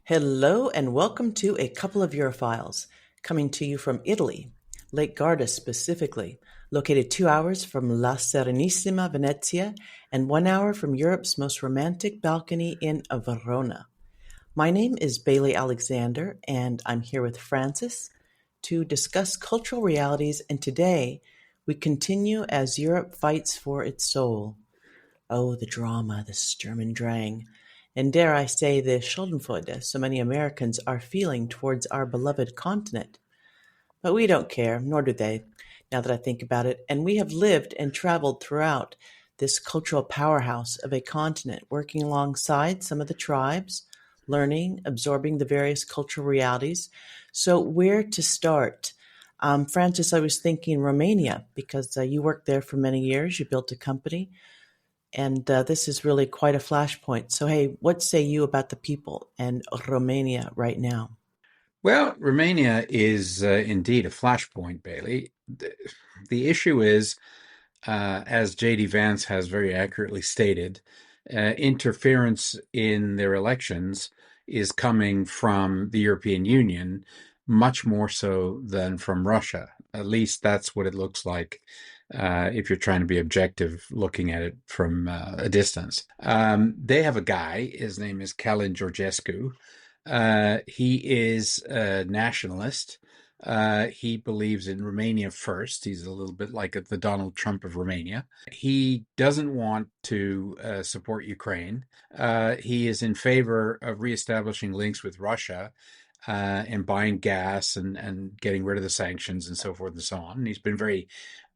Hello and welcome to A Couple of Europhiles, coming to you from Italy, Lake Garda specifically, located 2 hours from La Serenissima Venezia and 1 hour from Europe's most romantic balcony in Verona. My name is Bailey Alexander, and I'm here with Francis to discuss cultural realities, and today we continue as Europe fights for its soul. Oh, the drama, the Sturm und Drang, and dare I say the Schadenfreude so many Americans are feeling towards our beloved continent. But we don't care, nor do they, now that I think about it, and we have lived and traveled throughout this cultural powerhouse of a continent, working alongside some of the tribes, learning, absorbing the various cultural realities. So where to start? Francis, I was thinking Romania, because you worked there for many years, you built a company. And this is really quite a flashpoint. So, hey, what say you about the people and Romania right now? Well, Romania is indeed a flashpoint, Bailey. The issue is, as J.D. Vance has very accurately stated, interference in their elections is coming from the European Union, much more so than from Russia. At least that's what it looks like if you're trying to be objective looking at it from a distance. They have a guy, his name is Calin Georgescu. He is a nationalist. He believes in Romania first. He's a little bit like the Donald Trump of Romania. He doesn't want to support Ukraine. He is in favor of reestablishing links with Russia and buying gas and getting rid of the sanctions and so forth and so on. And he's been very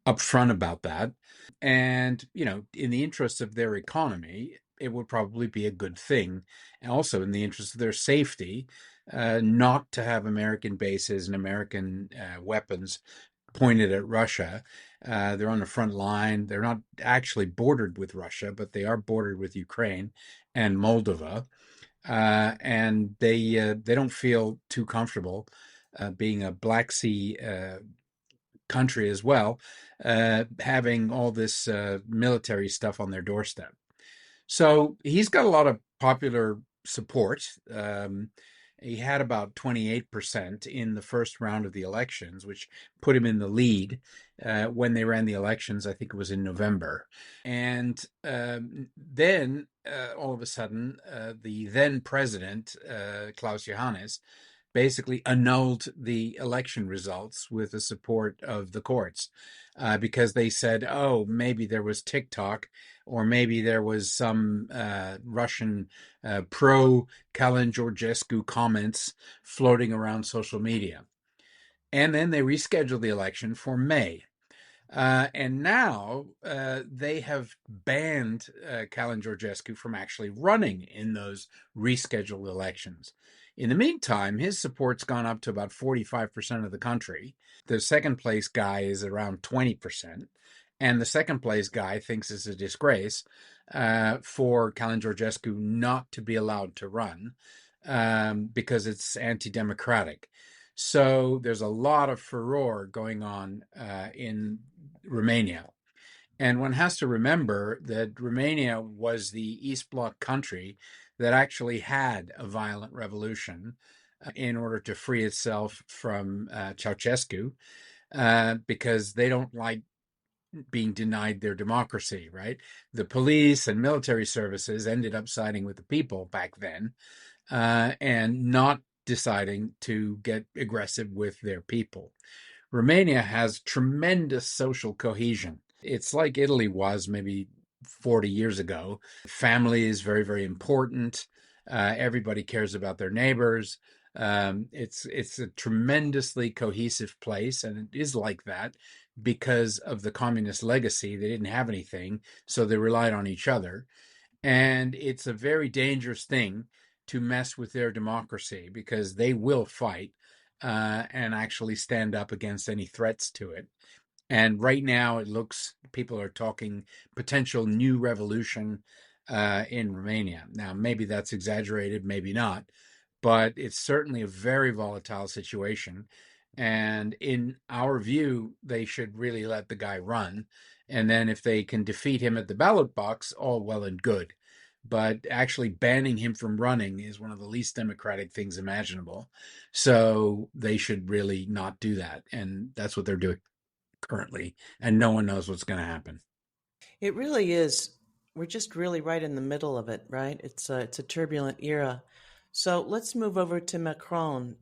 upfront about that. And, in the interest of their economy, it would probably be a good thing. And also in the interest of their safety, not to have American bases and American weapons pointed at Russia. They're on the front line. They're not actually bordered with Russia, but they are bordered with Ukraine and Moldova. And they don't feel too comfortable being a Black Sea country as well, having all this military stuff on their doorstep. So he's got a lot of popular support. He had about 28% in the first round of the elections, which put him in the lead when they ran the elections. I think it was in November. And then all of a sudden, the then president, Klaus Johannes, basically annulled the election results with the support of the courts because they said, oh, maybe there was TikTok or maybe there was some Russian pro-Kalin Georgescu comments floating around social media. And then they rescheduled the election for May. And now they have banned Kalin Georgescu from actually running in those rescheduled elections. In the meantime, his support's gone up to about 45% of the country. The second place guy is around 20%. And the second place guy thinks it's a disgrace for Kalin Georgescu not to be allowed to run because it's anti-democratic. So there's a lot of furor going on in Romania. And one has to remember that Romania was the East Bloc country that actually had a violent revolution in order to free itself from Ceausescu because they don't like being denied their democracy, right? The police and military services ended up siding with the people back then and not deciding to get aggressive with their people. Romania has tremendous social cohesion. It's like Italy was maybe 40 years ago. Family is very, very important. Everybody cares about their neighbors. It's a tremendously cohesive place, and it is like that because of the communist legacy. They didn't have anything, so they relied on each other. And it's a very dangerous thing to mess with their democracy because they will fight and actually stand up against any threats to it. And right now, it looks people are talking potential new revolution in Romania. Now, maybe that's exaggerated, maybe not, but it's certainly a very volatile situation. And in our view, they should really let the guy run. And then if they can defeat him at the ballot box, all well and good. but actually banning him from running is one of the least democratic things imaginable. So they should really not do that. And that's what they're doing currently. And no one knows what's going to happen. It really is. We're just really right in the middle of it, right? It's a turbulent era. So let's move over to Macron.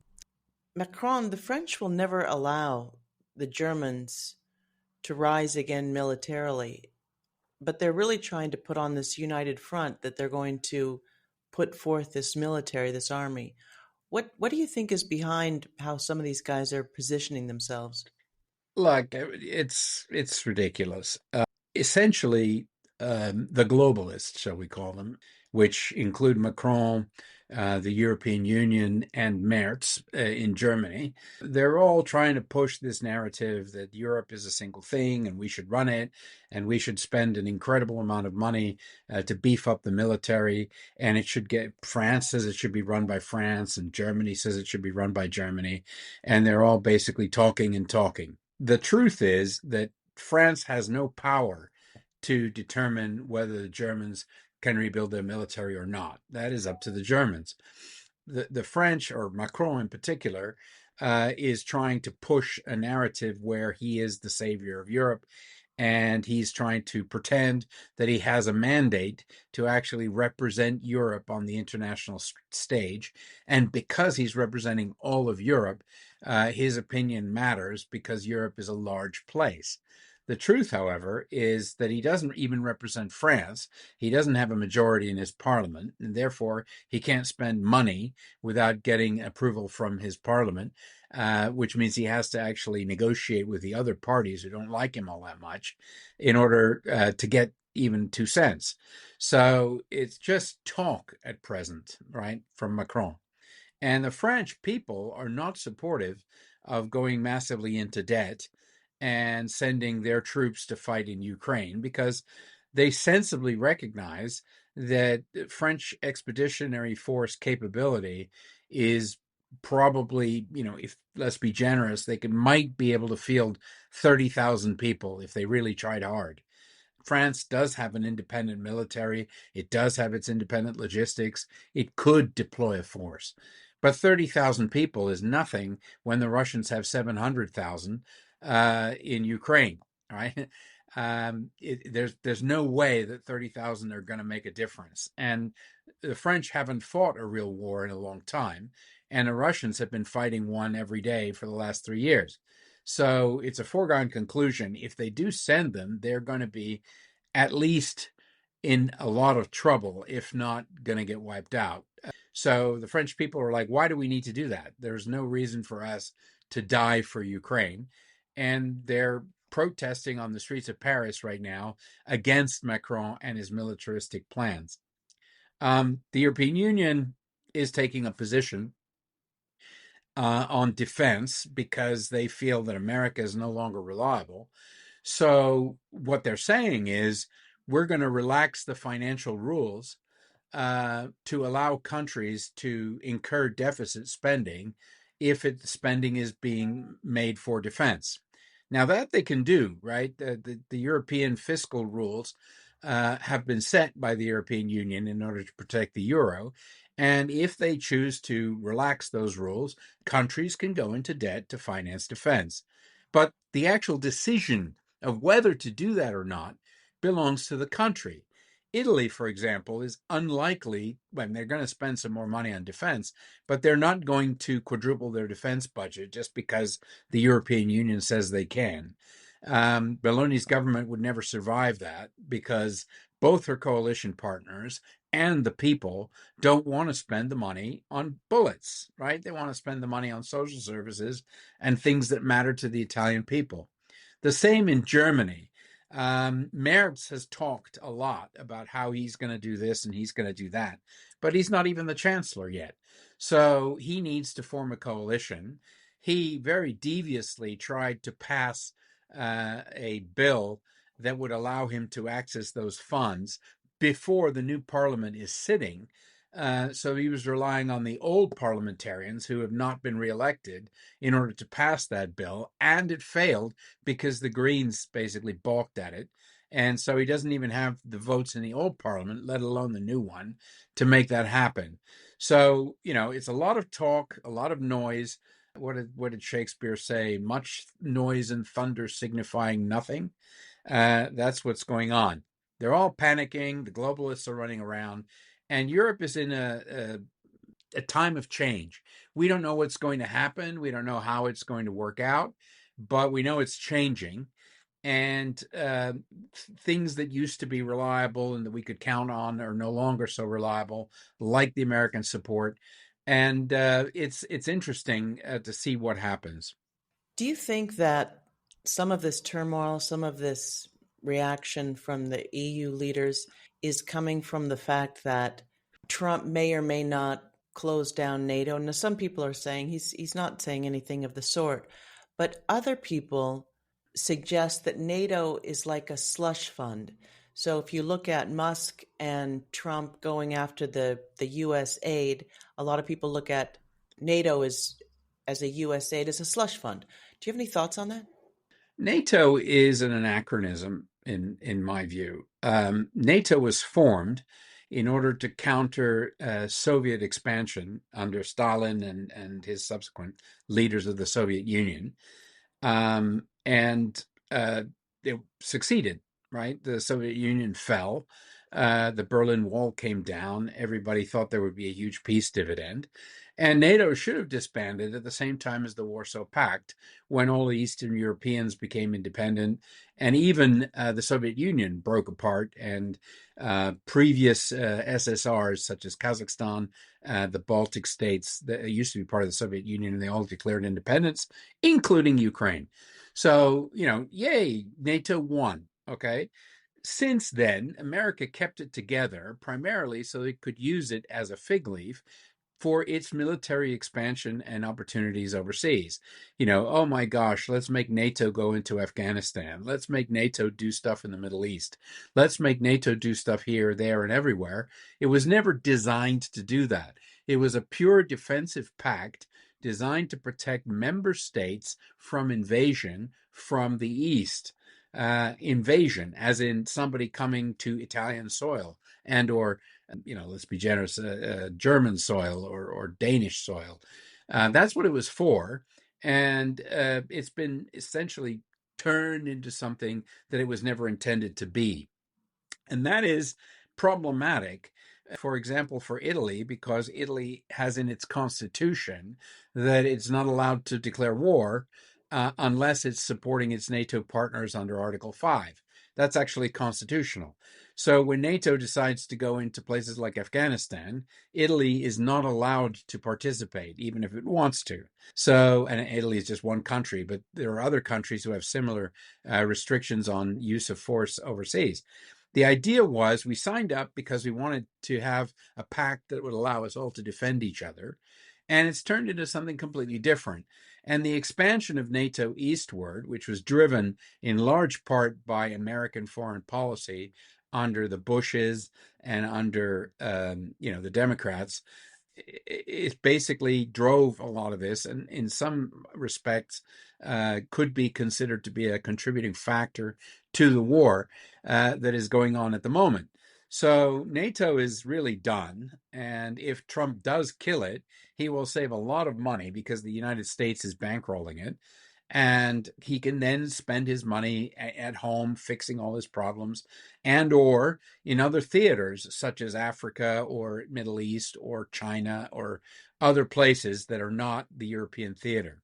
Macron, the French will never allow the Germans to rise again militarily, but they're really trying to put on this united front that they're going to put forth this military, this army. What do you think is behind how some of these guys are positioning themselves? Look, it's ridiculous. Essentially, the globalists, shall we call them, which include Macron, the European Union, and Merz in Germany, they're all trying to push this narrative that Europe is a single thing and we should run it and we should spend an incredible amount of money to beef up the military. And it should get, France says it should be run by France, and Germany says it should be run by Germany. And they're all basically talking and talking. The truth is that France has no power to determine whether the Germans can rebuild their military or not. That is up to the Germans. The French, or Macron in particular, is trying to push a narrative where he is the savior of Europe, and he's trying to pretend that he has a mandate to actually represent Europe on the international stage. And because he's representing all of Europe, his opinion matters because Europe is a large place. The truth, however, is that he doesn't even represent France. He doesn't have a majority in his parliament, and therefore he can't spend money without getting approval from his parliament, which means he has to actually negotiate with the other parties who don't like him all that much in order to get even 2 cents. So it's just talk at present, right, from Macron. And the French people are not supportive of going massively into debt and sending their troops to fight in Ukraine because they sensibly recognize that French expeditionary force capability is probably, if let's be generous, might be able to field 30,000 people if they really tried hard. France does have an independent military. It does have its independent logistics. It could deploy a force. But 30,000 people is nothing when the Russians have 700,000 in Ukraine, right? There's no way that 30,000 are going to make a difference. And the French haven't fought a real war in a long time. And the Russians have been fighting one every day for the last 3 years. So it's a foregone conclusion. If they do send them, they're going to be at least in a lot of trouble, if not going to get wiped out. So the French people are like, why do we need to do that? There's no reason for us to die for Ukraine. And they're protesting on the streets of Paris right now against Macron and his militaristic plans. The European Union is taking a position on defense because they feel that America is no longer reliable. So what they're saying is we're going to relax the financial rules to allow countries to incur deficit spending if the spending is being made for defense. Now that they can do, right? The European fiscal rules have been set by the European Union in order to protect the euro. And if they choose to relax those rules, countries can go into debt to finance defense. But the actual decision of whether to do that or not belongs to the country. Italy, for example, is unlikely, when they're going to spend some more money on defense, but they're not going to quadruple their defense budget just because the European Union says they can. Meloni's government would never survive that because both her coalition partners and the people don't want to spend the money on bullets, right? They want to spend the money on social services and things that matter to the Italian people. The same in Germany. Merz has talked a lot about how he's going to do this and he's going to do that, but he's not even the chancellor yet. So he needs to form a coalition. He very deviously tried to pass a bill that would allow him to access those funds before the new parliament is sitting. So he was relying on the old parliamentarians who have not been reelected in order to pass that bill, and it failed because the Greens basically balked at it. And so he doesn't even have the votes in the old parliament, let alone the new one, to make that happen. So, it's a lot of talk, a lot of noise. What did Shakespeare say? Much noise and thunder signifying nothing. That's what's going on. They're all panicking. The globalists are running around, and Europe is in a time of change. We don't know what's going to happen. We don't know how it's going to work out, but we know it's changing. And things that used to be reliable and that we could count on are no longer so reliable, like the American support. And it's interesting to see what happens. Do you think that some of this turmoil, some of this reaction from the EU leaders is coming from the fact that Trump may or may not close down NATO? Now, some people are saying he's not saying anything of the sort, but other people suggest that NATO is like a slush fund. So if you look at Musk and Trump going after the US aid, a lot of people look at NATO as a US aid as a slush fund. Do you have any thoughts on that? NATO is an anachronism in my view. NATO was formed in order to counter Soviet expansion under Stalin and his subsequent leaders of the Soviet Union. And it succeeded, right? The Soviet Union fell. The Berlin Wall came down. Everybody thought there would be a huge peace dividend. And NATO should have disbanded at the same time as the Warsaw Pact when all the Eastern Europeans became independent. And even the Soviet Union broke apart, and previous SSRs, such as Kazakhstan, the Baltic states that used to be part of the Soviet Union, and they all declared independence, including Ukraine. So, yay, NATO won. Okay. Since then, America kept it together primarily so it could use it as a fig leaf for its military expansion and opportunities overseas. Oh my gosh, let's make NATO go into Afghanistan. Let's make NATO do stuff in the Middle East. Let's make NATO do stuff here, there, and everywhere. It was never designed to do that. It was a pure defensive pact designed to protect member states from invasion from the East. Invasion, as in somebody coming to Italian soil and or let's be generous, German soil or Danish soil. That's what it was for. And it's been essentially turned into something that it was never intended to be. And that is problematic, for example, for Italy, because Italy has in its constitution that it's not allowed to declare war unless it's supporting its NATO partners under Article 5. That's actually constitutional. So when NATO decides to go into places like Afghanistan, Italy is not allowed to participate, even if it wants to. So, and Italy is just one country, but there are other countries who have similar restrictions on use of force overseas. The idea was we signed up because we wanted to have a pact that would allow us all to defend each other. And it's turned into something completely different. And the expansion of NATO eastward, which was driven in large part by American foreign policy under the Bushes and under the Democrats, it basically drove a lot of this, and in some respects could be considered to be a contributing factor to the war that is going on at the moment. So NATO is really done, and if Trump does kill it, he will save a lot of money because the United States is bankrolling it, and he can then spend his money at home fixing all his problems and or in other theaters such as Africa or Middle East or China or other places that are not the European theater.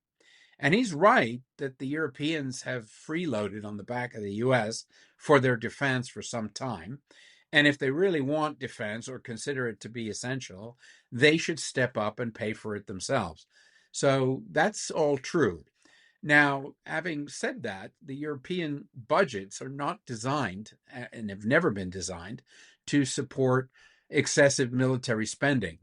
And he's right that the Europeans have freeloaded on the back of the US for their defense for some time. And if they really want defense or consider it to be essential, they should step up and pay for it themselves. So that's all true. Now, having said that, the European budgets are not designed and have never been designed to support excessive military spending.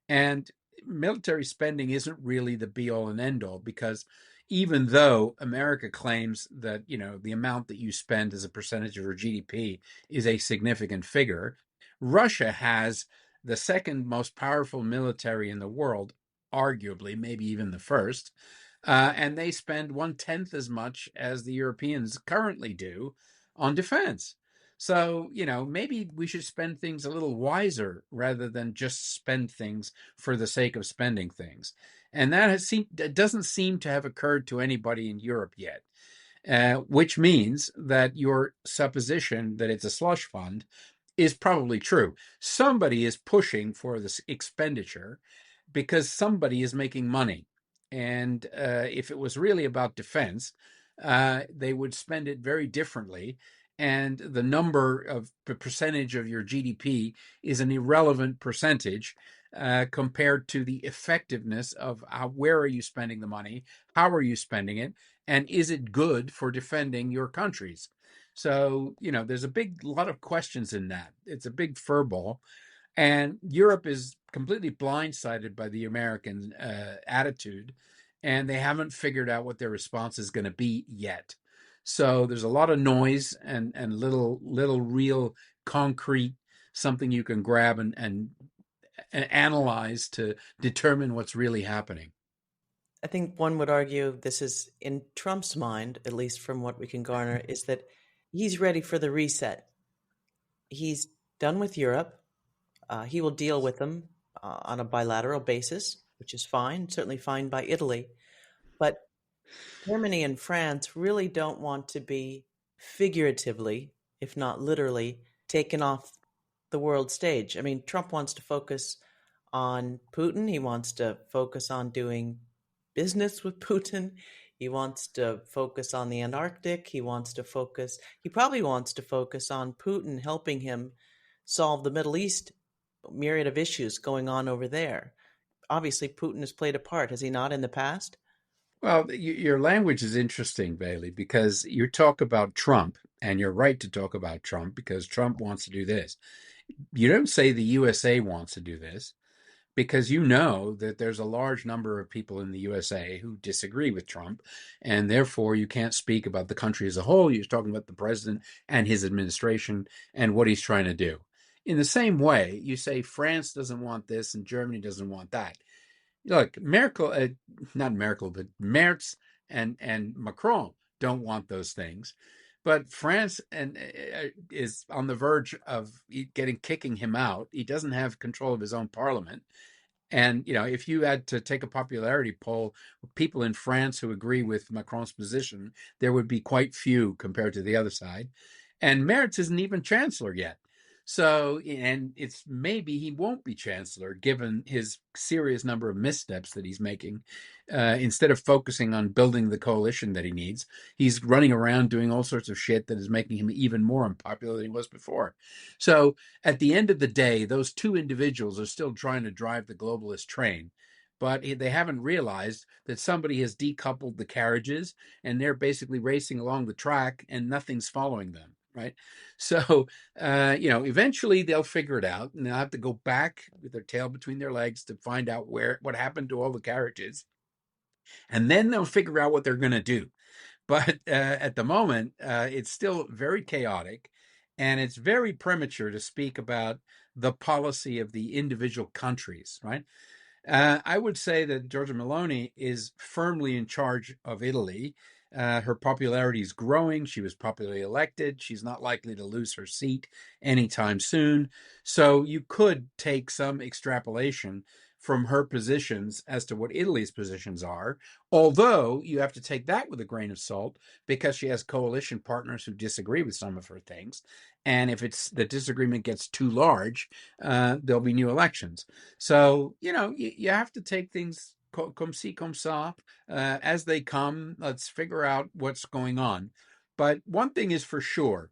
And military spending isn't really the be all and end all, because even though America claims that, the amount that you spend as a percentage of your GDP is a significant figure, Russia has the second most powerful military in the world, arguably, maybe even the first. And they spend 1/10 as much as the Europeans currently do on defense. So, maybe we should spend things a little wiser rather than just spend things for the sake of spending things. And that doesn't seem to have occurred to anybody in Europe yet, which means that your supposition that it's a slush fund is probably true. Somebody is pushing for this expenditure because somebody is making money. And if it was really about defense, they would spend it very differently. And the percentage of your GDP is an irrelevant percentage compared to the effectiveness of where are you spending the money, how are you spending it, and is it good for defending your countries? So, there's a lot of questions in that. It's a big furball. And Europe is completely blindsided by the American attitude, and they haven't figured out what their response is going to be yet. So there's a lot of noise and little real concrete something you can grab and analyze to determine what's really happening. I think one would argue this is in Trump's mind, at least from what we can garner, is that he's ready for the reset. He's done with Europe. He will deal with them on a bilateral basis, which is fine, certainly fine by Italy. But Germany and France really don't want to be figuratively, if not literally, taken off the world stage. I mean, Trump wants to focus on Putin. He wants to focus on doing business with Putin. He wants to focus on the Antarctic. He probably wants to focus on Putin helping him solve the Middle East myriad of issues going on over there. Obviously, Putin has played a part, has he not, in the past? Well, your language is interesting, Bailey, because you talk about Trump, and you're right to talk about Trump because Trump wants to do this. You don't say the USA wants to do this because you know that there's a large number of people in the USA who disagree with Trump, and therefore you can't speak about the country as a whole. You're talking about the president and his administration and what he's trying to do. In the same way, you say France doesn't want this and Germany doesn't want that. Look, not Merkel, but Merz and Macron don't want those things, but France is on the verge of kicking him out. He doesn't have control of his own parliament, and if you had to take a popularity poll, people in France who agree with Macron's position, there would be quite few compared to the other side. And Merz isn't even chancellor yet. So, and it's maybe he won't be chancellor given his serious number of missteps that he's making. Instead of focusing on building the coalition that he needs, he's running around doing all sorts of shit that is making him even more unpopular than he was before. So, at the end of the day, those two individuals are still trying to drive the globalist train, but they haven't realized that somebody has decoupled the carriages and they're basically racing along the track and nothing's following them, right? So, eventually they'll figure it out and they'll have to go back with their tail between their legs to find out what happened to all the carriages. And then they'll figure out what they're going to do. But at the moment, it's still very chaotic, and it's very premature to speak about the policy of the individual countries, right? I would say that Giorgia Meloni is firmly in charge of Italy. Her popularity is growing. She was popularly elected. She's not likely to lose her seat anytime soon. So you could take some extrapolation from her positions as to what Italy's positions are, although you have to take that with a grain of salt because she has coalition partners who disagree with some of her things. And if the disagreement gets too large, there'll be new elections. So, you have to take things comme ci, comme ça, as they come. Let's figure out what's going on. But one thing is for sure,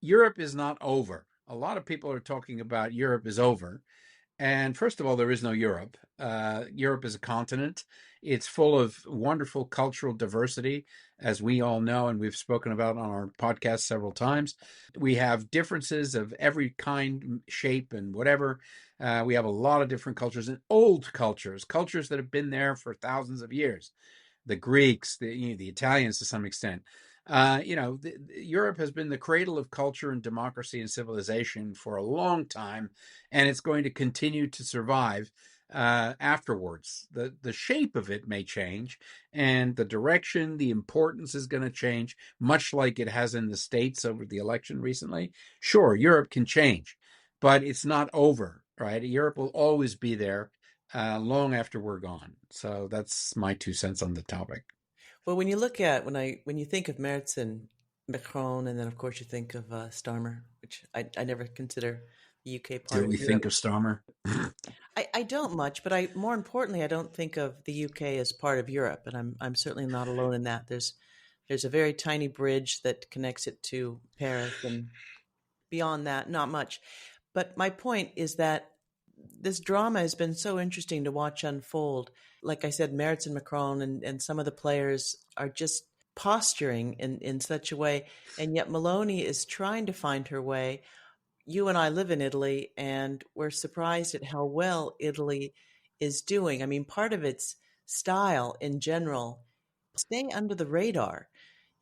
Europe is not over. A lot of people are talking about Europe is over. And first of all, there is no Europe. Europe is a continent. It's full of wonderful cultural diversity, as we all know, and we've spoken about on our podcast several times. We have differences of every kind, shape, and whatever. We have a lot of different cultures and old cultures that have been there for thousands of years. The Greeks, the Italians to some extent. Europe has been the cradle of culture and democracy and civilization for a long time, and it's going to continue to survive afterwards. The shape of it may change, and the direction, the importance is going to change, much like it has in the States over the election recently. Sure, Europe can change, but it's not over, right? Europe will always be there long after we're gone. So that's my 2 cents on the topic. Well, when you look at when you think of Merz and Macron, and then of course you think of Starmer, which I never consider the UK part Do of we Europe. think of Starmer? I don't much, but I more importantly, I don't think of the UK as part of Europe, and I'm certainly not alone in that. There's a very tiny bridge that connects it to Paris, and beyond that, not much. But my point is that this drama has been so interesting to watch unfold. Like I said, Merz and Macron and some of the players are just posturing in such a way, and yet Meloni is trying to find her way. You and I live in Italy, and we're surprised at how well Italy is doing. I mean, part of its style in general, stay under the radar.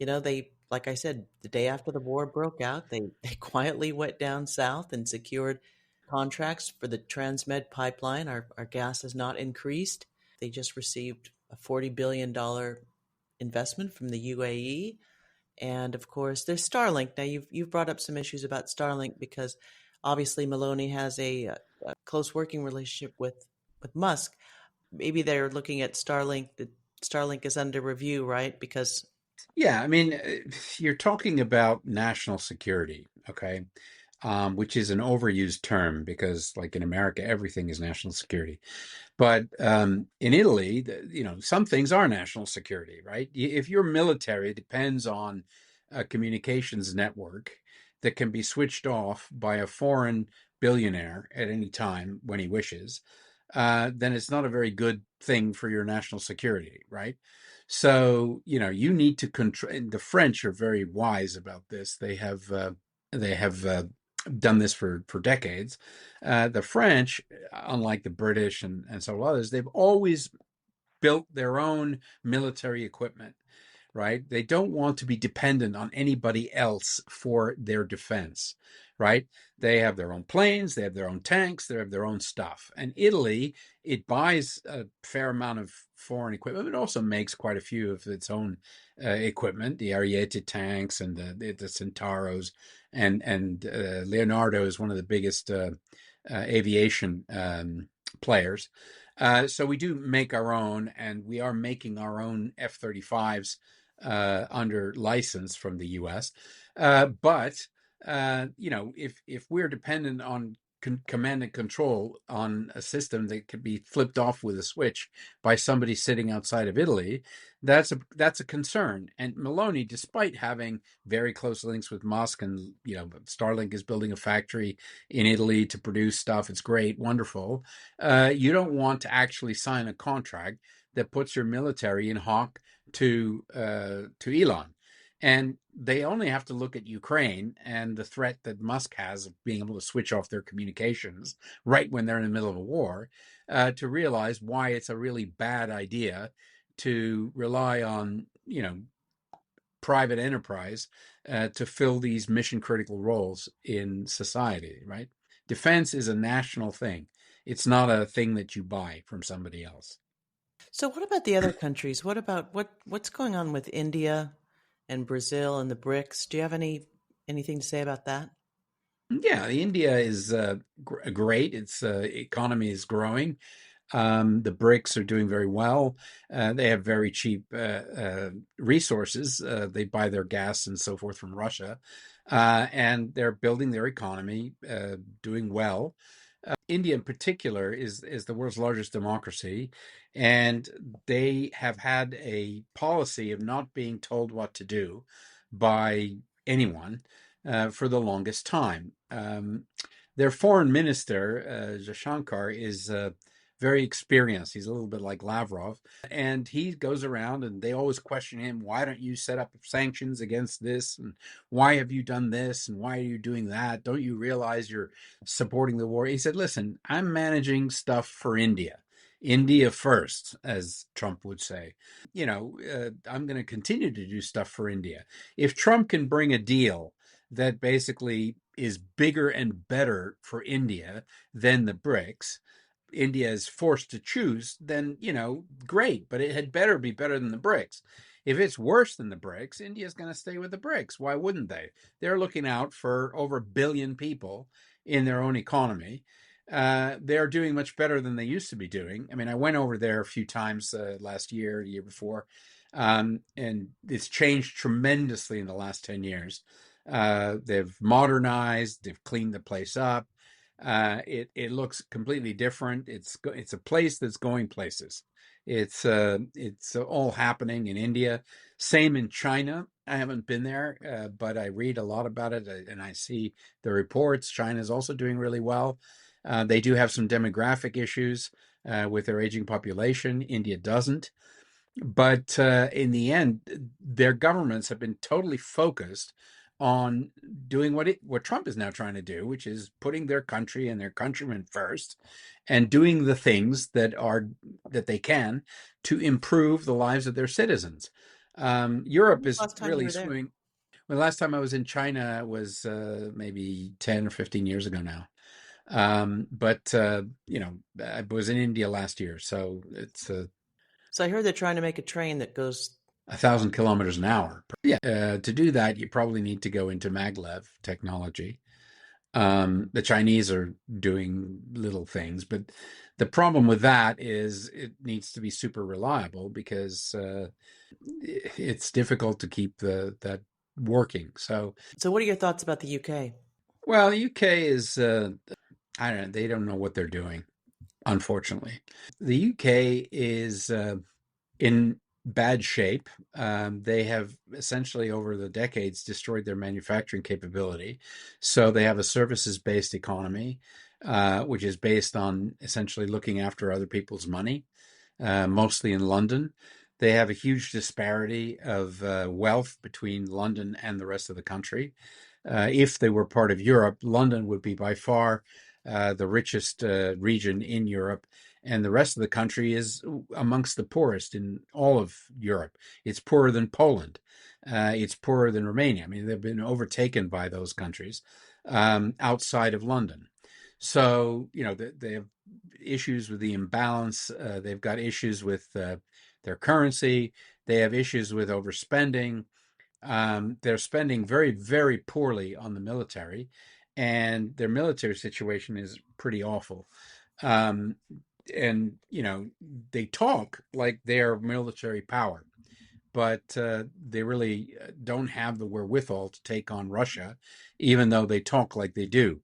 They, like I said, the day after the war broke out, they quietly went down south and secured contracts for the Transmed pipeline. Our gas has not increased. They just received a $40 billion investment from the UAE. And of course, there's Starlink. Now, you've brought up some issues about Starlink because obviously Maloney has a close working relationship with Musk. Maybe they're looking at Starlink. That Starlink is under review, right? Because Yeah, I mean, you're talking about national security, okay? Which is an overused term because, like in America, everything is national security. But in Italy, some things are national security, right? If your military depends on a communications network that can be switched off by a foreign billionaire at any time when he wishes, then it's not a very good thing for your national security, right? So, you need to control. The French are very wise about this. They have done this for decades. The French, unlike the British and several others, they've always built their own military equipment, right? They don't want to be dependent on anybody else for their defense, right? They have their own planes, they have their own tanks, they have their own stuff. And Italy, it buys a fair amount of foreign equipment, but it also makes quite a few of its own equipment, the Ariete tanks and the Centauros, and Leonardo is one of the biggest aviation players. So we do make our own, and we are making our own F-35s under license from the U.S. But if we're dependent on command and control on a system that could be flipped off with a switch by somebody sitting outside of Italy, that's a concern. And Meloni, despite having very close links with Musk, and Starlink is building a factory in Italy to produce stuff. It's great, wonderful. You don't want to actually sign a contract that puts your military in hock to Elon. And they only have to look at Ukraine and the threat that Musk has of being able to switch off their communications right when they're in the middle of a war to realize why it's a really bad idea to rely on, private enterprise to fill these mission critical roles in society, right? Defense is a national thing. It's not a thing that you buy from somebody else. so, what about the other countries? What about what's going on with India and Brazil and the BRICS? Do you have anything to say about that? Yeah, India is great. Its economy is growing. The BRICS are doing very well. They have very cheap resources. They buy their gas and so forth from Russia, and they're building their economy, doing well. India, in particular, is the world's largest democracy, and they have had a policy of not being told what to do by anyone for the longest time. Their foreign minister, Jashankar, is very experienced. He's a little bit like Lavrov, and he goes around and they always question him. Why don't you set up sanctions against this? And why have you done this? And why are you doing that? Don't you realize you're supporting the war? He said, listen, I'm managing stuff for India. India first, as Trump would say. I'm going to continue to do stuff for India. If Trump can bring a deal that basically is bigger and better for India than the BRICS, India is forced to choose, then, great, but it had better be better than the BRICS. If it's worse than the BRICS, India's going to stay with the BRICS. Why wouldn't they? They're looking out for over a billion people in their own economy. They're doing much better than they used to be doing. I mean, I went over there a few times last year, the year before, and it's changed tremendously in the last 10 years. They've modernized, they've cleaned the place up. It looks completely different. It's a place that's going places. It's all happening in India. Same in China. I haven't been there, but I read a lot about it, and I see the reports. China is also doing really well. They do have some demographic issues with their aging population. India doesn't. But in the end, their governments have been totally focused on doing what Trump is now trying to do, which is putting their country and their countrymen first, and doing the things that they can to improve the lives of their citizens. When Europe was the is last time you really were there? swimming. Well, the last time I was in China was maybe 10 or 15 years ago now. But I was in India last year, so it's So I heard they're trying to make a train that goes. 1,000 kilometers an hour. Yeah. To do that, you probably need to go into maglev technology. The Chinese are doing little things, but the problem with that is it needs to be super reliable because it's difficult to keep that working. So, So what are your thoughts about the UK? well, the UK is I don't know. They don't know what they're doing, unfortunately. The UK is in bad shape. They have essentially, over the decades, destroyed their manufacturing capability. So they have a services-based economy, which is based on essentially looking after other people's money, mostly in London. They have a huge disparity of wealth between London and the rest of the country. If they were part of Europe, London would be by far the richest region in Europe, and the rest of the country is amongst the poorest in all of Europe. It's poorer than Poland. It's poorer than Romania. I mean, they've been overtaken by those countries outside of London. So, they have issues with the imbalance. They've got issues with their currency. They have issues with overspending. They're spending very, very poorly on the military, and their military situation is pretty awful. Um, and they talk like they're military power, but they really don't have the wherewithal to take on Russia, even though they talk like they do.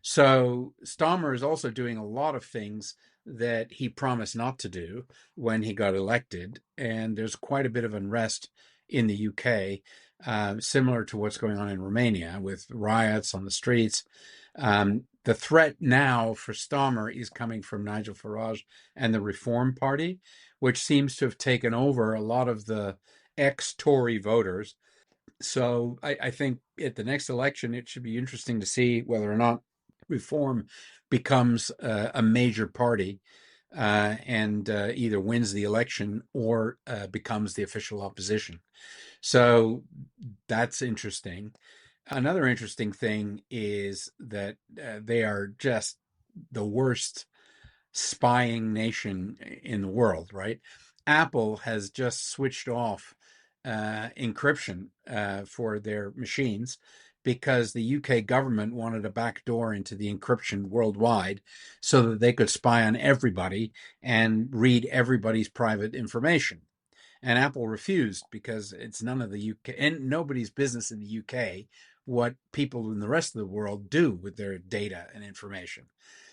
So Starmer is also doing a lot of things that he promised not to do when he got elected, and there's quite a bit of unrest in the UK, similar to what's going on in Romania with riots on the streets. The threat now for Starmer is coming from Nigel Farage and the Reform Party, which seems to have taken over a lot of the ex-Tory voters. So I think at the next election, it should be interesting to see whether or not Reform becomes a major party and either wins the election or becomes the official opposition. So that's interesting. Another interesting thing is that they are just the worst spying nation in the world, right? Apple has just switched off encryption for their machines because the UK government wanted a backdoor into the encryption worldwide so that they could spy on everybody and read everybody's private information. And Apple refused because it's none of the UK and nobody's business in the UK what people in the rest of the world do with their data and information.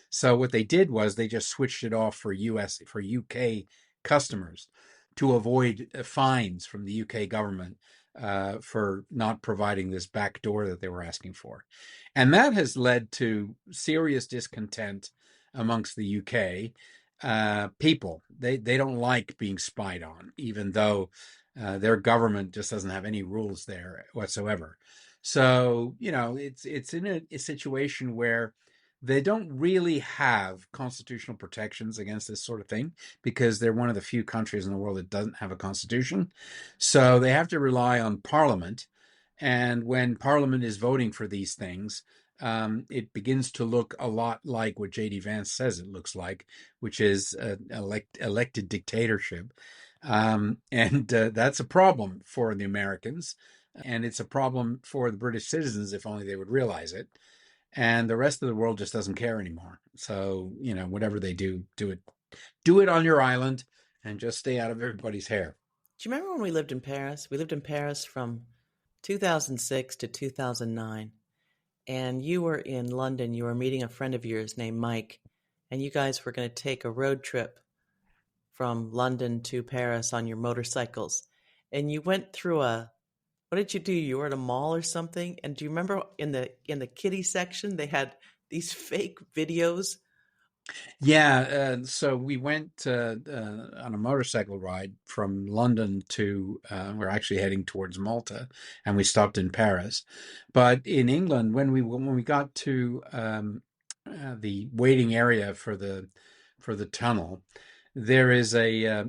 So what they did was they just switched it off for UK customers to avoid fines from the UK government for not providing this back door that they were asking for. And that has led to serious discontent amongst the UK people. They don't like being spied on, even though their government just doesn't have any rules there whatsoever. So it's in a situation where they don't really have constitutional protections against this sort of thing because they're one of the few countries in the world that doesn't have a constitution. So they have to rely on Parliament. And when Parliament is voting for these things, it begins to look a lot like what J.D. Vance says it looks like, which is elected dictatorship. And that's a problem for the Americans. And it's a problem for the British citizens if only they would realize it. And the rest of the world just doesn't care anymore. So, whatever they do, do it on your island and just stay out of everybody's hair. Do you remember when we lived in Paris? We lived in Paris from 2006 to 2009. And you were in London. You were meeting a friend of yours named Mike. And you guys were going to take a road trip from London to Paris on your motorcycles. And you went through what did you do? You were at a mall or something? And do you remember in the kiddie section they had these fake videos? Yeah, so we went on a motorcycle ride from London to, we're actually heading towards Malta, and we stopped in Paris. But in England, when we got to the waiting area for the tunnel, there is a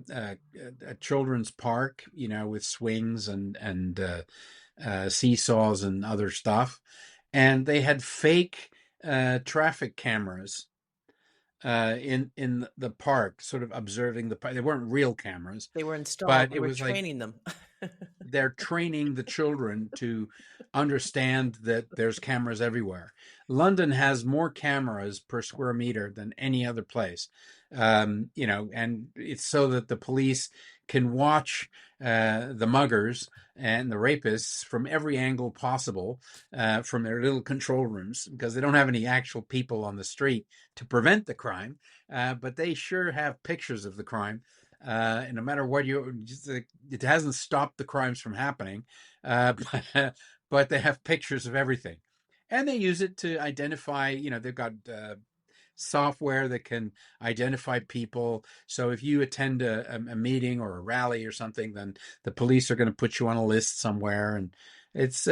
children's park, with swings and seesaws and other stuff, and they had fake traffic cameras in the park, sort of observing the park. They weren't real cameras, They were installed. but They it were was like training them. they're training the children to understand that there's cameras everywhere. London has more cameras per square meter than any other place, and it's so that the police can watch the muggers and the rapists from every angle possible from their little control rooms, because they don't have any actual people on the street to prevent the crime, but they sure have pictures of the crime. And no matter what it hasn't stopped the crimes from happening, but they have pictures of everything, and they use it to identify. They've got software that can identify people. So if you attend a meeting or a rally or something, then the police are going to put you on a list somewhere, and it's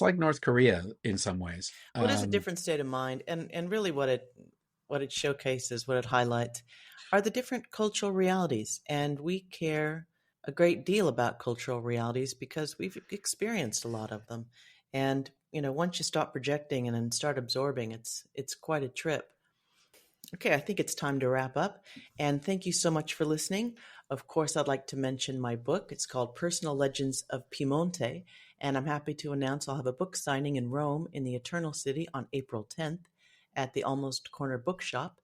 like North Korea in some ways. Well, it is a different state of mind, and really what it showcases, what it highlights, are the different cultural realities, and we care a great deal about cultural realities because we've experienced a lot of them, and once you stop projecting and then start absorbing, it's quite a trip. Okay, I think it's time to wrap up. And thank you so much for listening. Of course, I'd like to mention my book. It's called Personal Legends of Piemonte. And I'm happy to announce I'll have a book signing in Rome in the Eternal City on April 10th at the Almost Corner Bookshop.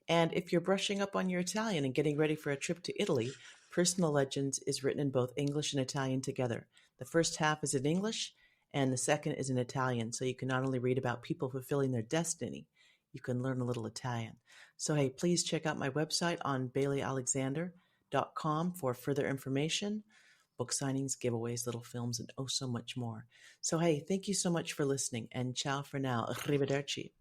And if you're brushing up on your Italian and getting ready for a trip to Italy, Personal Legends is written in both English and Italian together. The first half is in English and the second is in Italian. So you can not only read about people fulfilling their destiny, you can learn a little Italian. So, hey, please check out my website on baileyalexander.com for further information, book signings, giveaways, little films, and oh so much more. So, hey, thank you so much for listening, and ciao for now. Arrivederci.